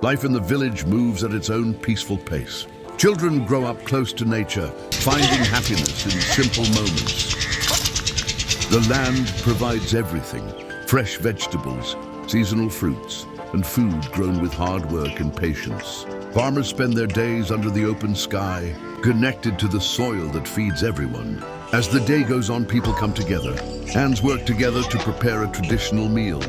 Life in the village moves at its own peaceful pace. Children grow up close to nature, finding happiness in simple moments. The land provides everything: fresh vegetables, seasonal fruits, and food grown with hard work and patience. Farmers spend their days under the open sky, connected to the soil that feeds everyone. As the day goes on, people come together. Hands work together to prepare a traditional meal.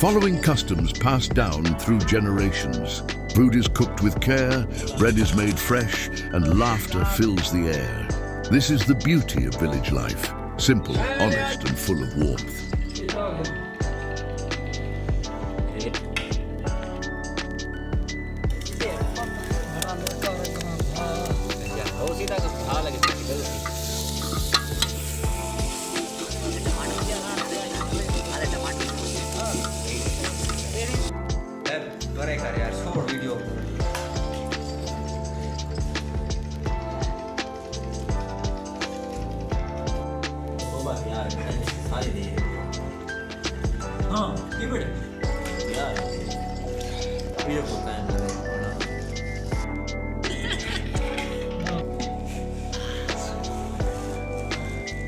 Following customs passed down through generations, food is cooked with care, bread is made fresh, and laughter fills the air. This is the beauty of village life: simple, honest, and full of warmth.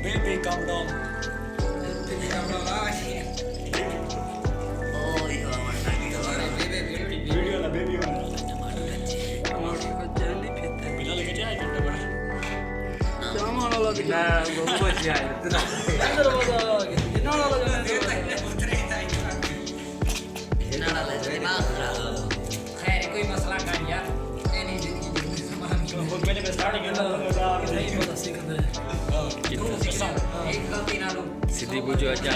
Baby, calm down. Video la baby one. Bila lagi dia itu dah. Jangan malah lagi. Nah, gua dia itu. Jangan malah lagi. Jangan malah lagi. Jangan lagi. खैर कोई मसला का नहीं यार नहीं वो मैंने बस स्टार्टिंग किया नहीं पता सीख दे एक गलती ना लो सीधी बुझो अच्छा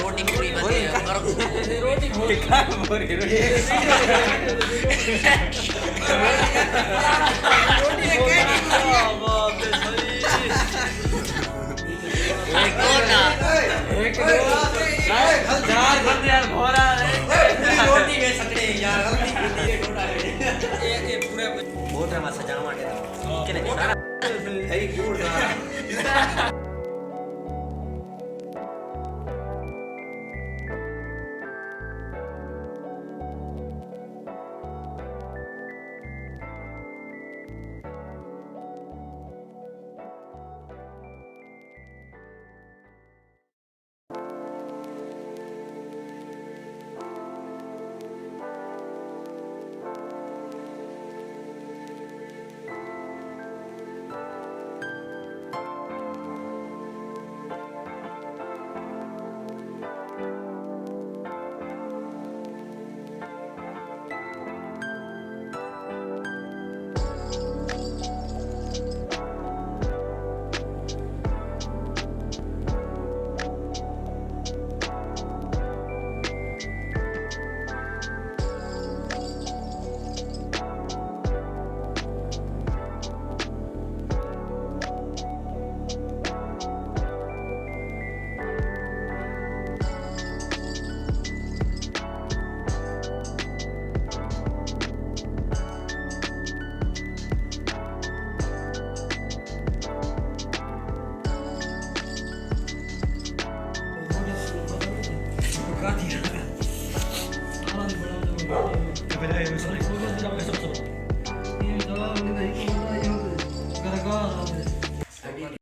रोटी पूरी बने रोटी पूरी रोटी एक और ना एक दो चार बंदे यार भोरा रोटी में सकड़े यार गलती की है टोटा ये पूरे बहुत है मसा जाना माटे के नहीं सारा सही गुड़ रहा